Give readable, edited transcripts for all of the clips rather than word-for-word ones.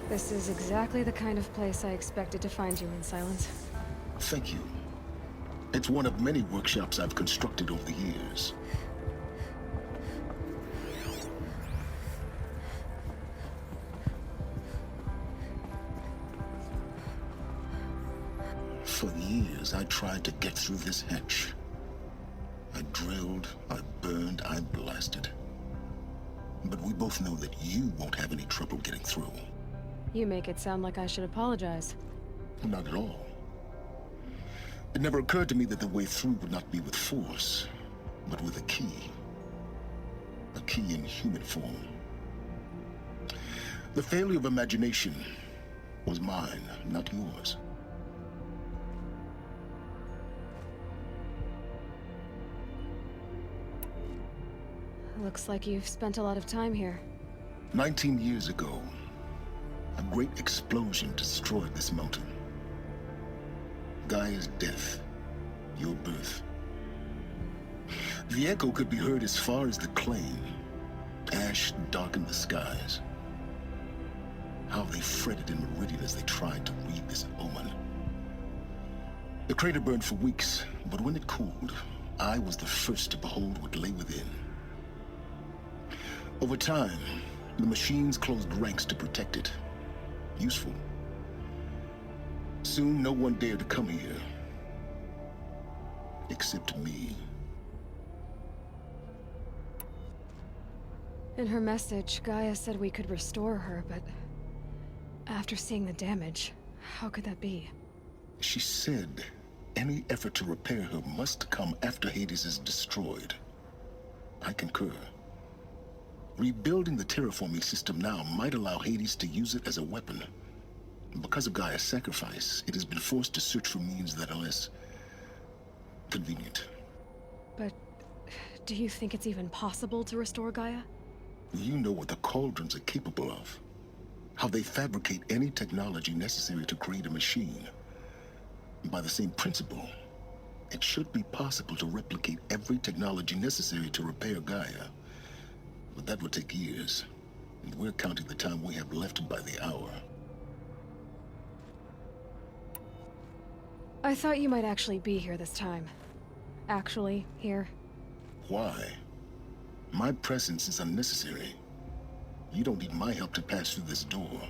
This is exactly the kind of place I expected to find you in, Silence. Thank you. It's one of many workshops I've constructed over the years. For years, I tried to get through this hatch. I drilled, I burned, I blasted. But we both know that you won't have any trouble getting through. You make it sound like I should apologize. Not at all. It never occurred to me that the way through would not be with force, but with a key. A key in human form. The failure of imagination was mine, not yours. Looks like you've spent a lot of time here. 19 years ago, a great explosion destroyed this mountain. Gaia's death, your birth. The echo could be heard as far as the Claim. Ash darkened the skies. How they fretted in Meridian as they tried to read this omen. The crater burned for weeks, but when it cooled, I was the first to behold what lay within. Over time, the machines closed ranks to protect it. Useful. Soon, no one dared to come here. Except me. In her message, Gaia said we could restore her, but... after seeing the damage, how could that be? She said any effort to repair her must come after Hades is destroyed. I concur. Rebuilding the terraforming system now might allow Hades to use it as a weapon. Because of Gaia's sacrifice, it has been forced to search for means that are less convenient. But... do you think it's even possible to restore Gaia? You know what the Cauldrons are capable of. How they fabricate any technology necessary to create a machine. By the same principle, it should be possible to replicate every technology necessary to repair Gaia. But that would take years, and we're counting the time we have left by the hour. I thought you might actually be here this time. Actually, here. Why? My presence is unnecessary. You don't need my help to pass through this door.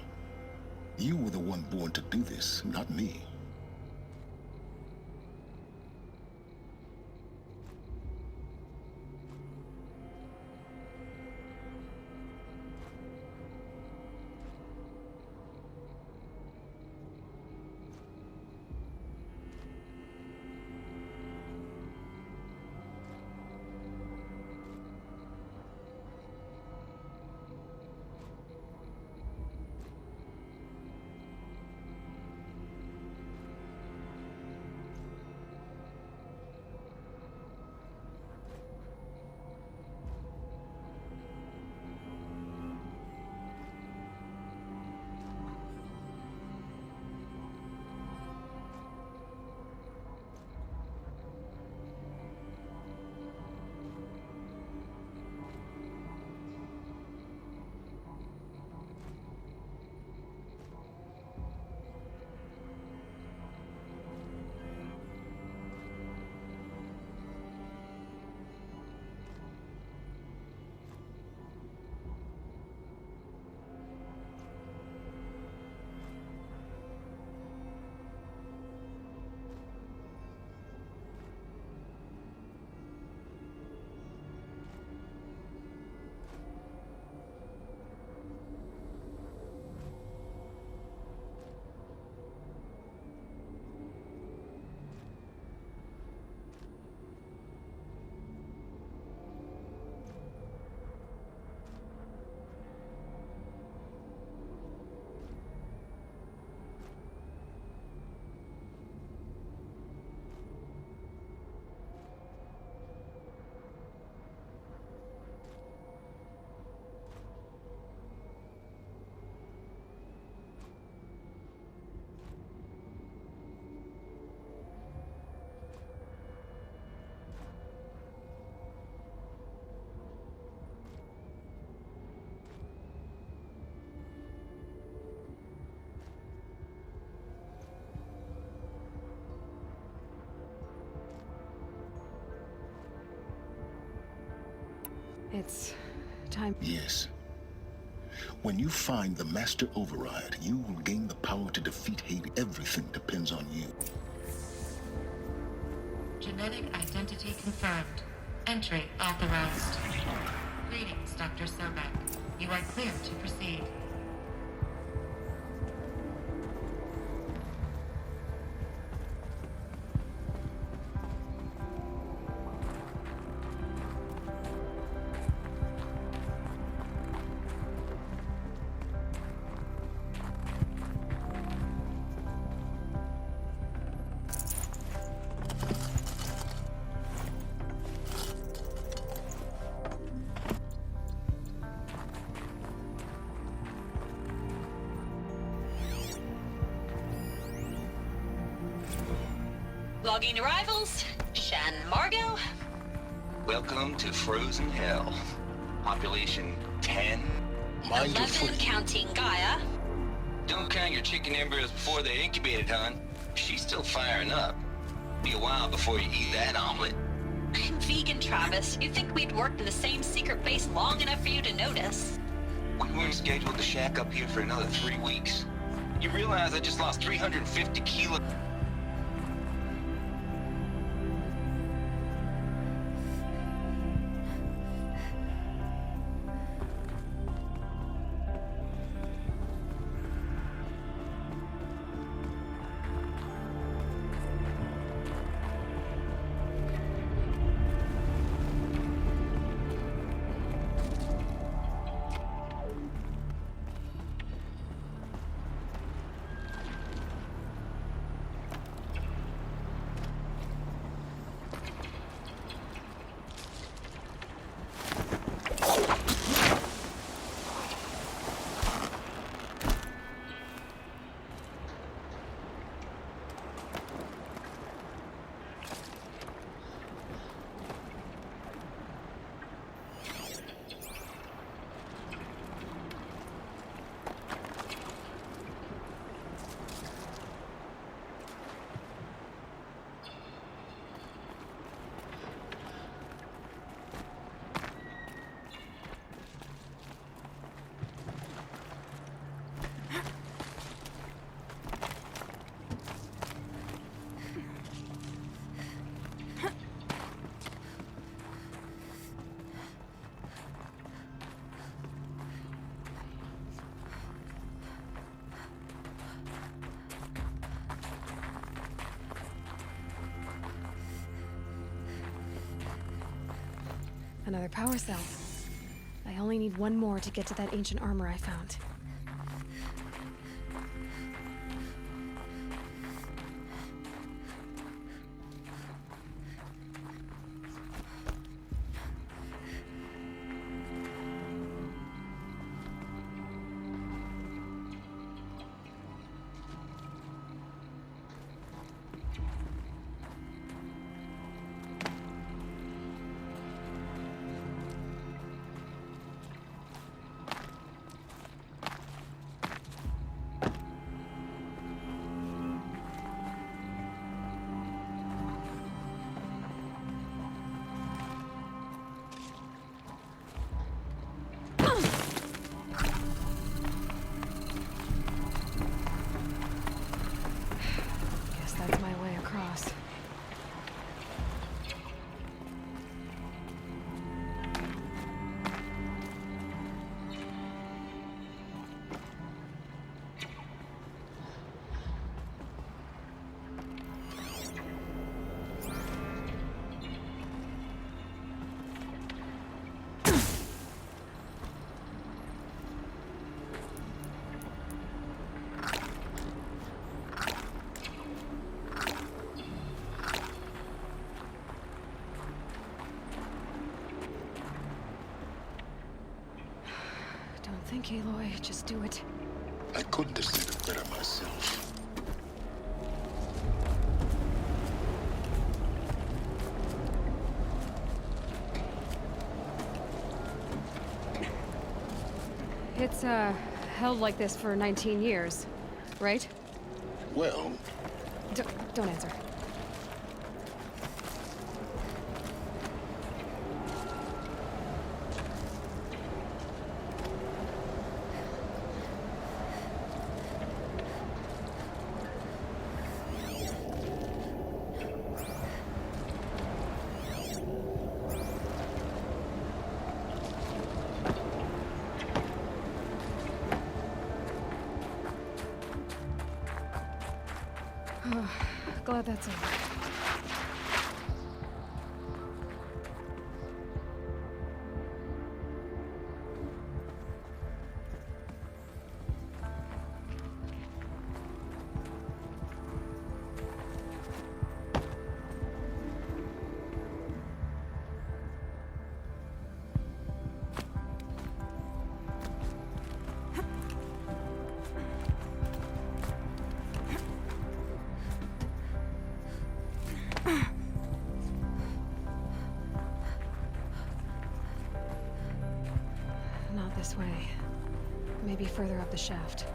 You were the one born to do this, not me. It's time. Yes. When you find the Master Override, you will gain the power to defeat Hades. Everything depends on you. Genetic identity confirmed. Entry authorized. Greetings, Dr. Sobek. You are clear to proceed. Logging arrivals. Shan Margot. Welcome to Frozen Hell. Population 10. Mind your 11 footing. counting Gaia. Don't count your chicken embryos before they're incubated, hon. She's still firing up. Be a while before you eat that omelet. I'm vegan, Travis. You'd think we'd worked in the same secret base long enough for you to notice. We weren't scheduled to shack up here for another 3 weeks. You realize I just lost 350 kilos? Another power cell. I only need one more to get to that ancient armor I found. Guess that's my way across. Don't think, Aloy. Just do it. I couldn't have said it better myself. It's, held like this for 19 years, right? Well, Don't answer. Glad that's over. Not this way. Maybe further up the shaft.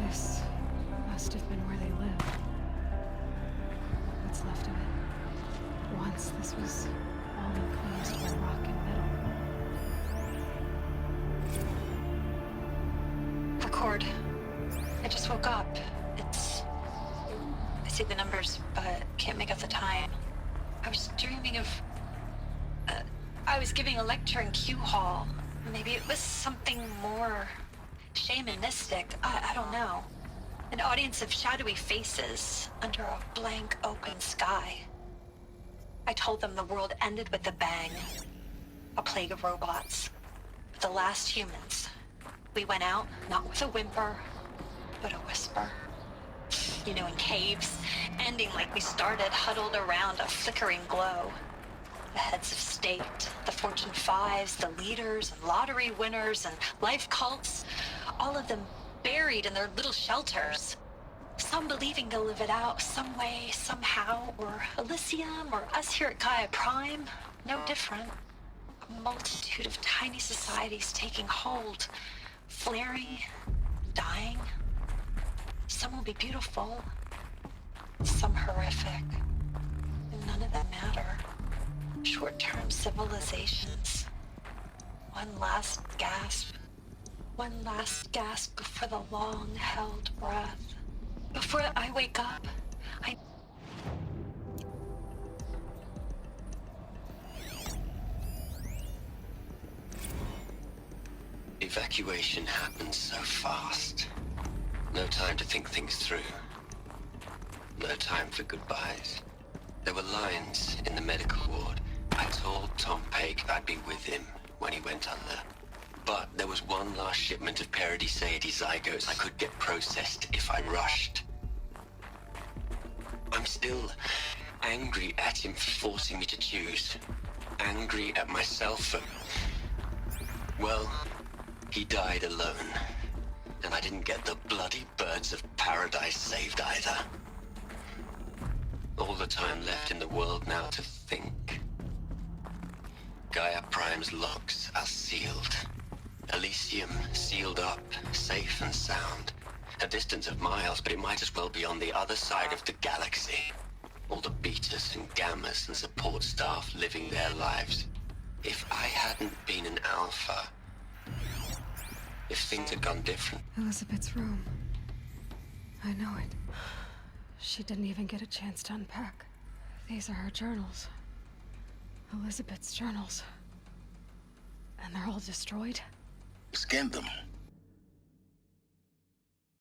This must have been where they lived. What's left of it. Once this was all enclosed by rock and metal. Record. I just woke up. I see the numbers, but can't make out the time. I was dreaming of... I was giving a lecture in Q Hall. Maybe it was something more shamanistic. I don't know. An audience of shadowy faces under a blank open sky. I told them the world ended with a bang. A plague of robots. The last humans. We went out, not with a whimper, but a whisper. You know, in caves, ending like we started, huddled around a flickering glow. The heads of state, the Fortune 5s, the leaders, and lottery winners, and life cults, all of them buried in their little shelters. Some believing they'll live it out some way, somehow, or Elysium, or us here at Gaia Prime, no different. A multitude of tiny societies taking hold, flaring, dying. Some will be beautiful, some horrific, and none of them matter. Short-term civilizations. One last gasp. One last gasp before the long-held breath. Before I wake up, Evacuation happened so fast. No time to think things through. No time for goodbyes. There were lines in the medical ward. I told Tom Paik I'd be with him when he went under. But there was one last shipment of Paradis-Saidy zygotes I could get processed if I rushed. I'm still angry at him for forcing me to choose. Angry at myself for... Well, he died alone. And I didn't get the bloody birds of paradise saved either. All the time left in the world now to think. Gaia Prime's locks are sealed. Elysium sealed up, safe and sound. A distance of miles, but it might as well be on the other side of the galaxy. All the betas and gammas and support staff living their lives. If I hadn't been an alpha, if things had gone different. Elizabeth's room. I know it. She didn't even get a chance to unpack. These are her journals. Elizabeth's journals. And they're all destroyed? Scan them.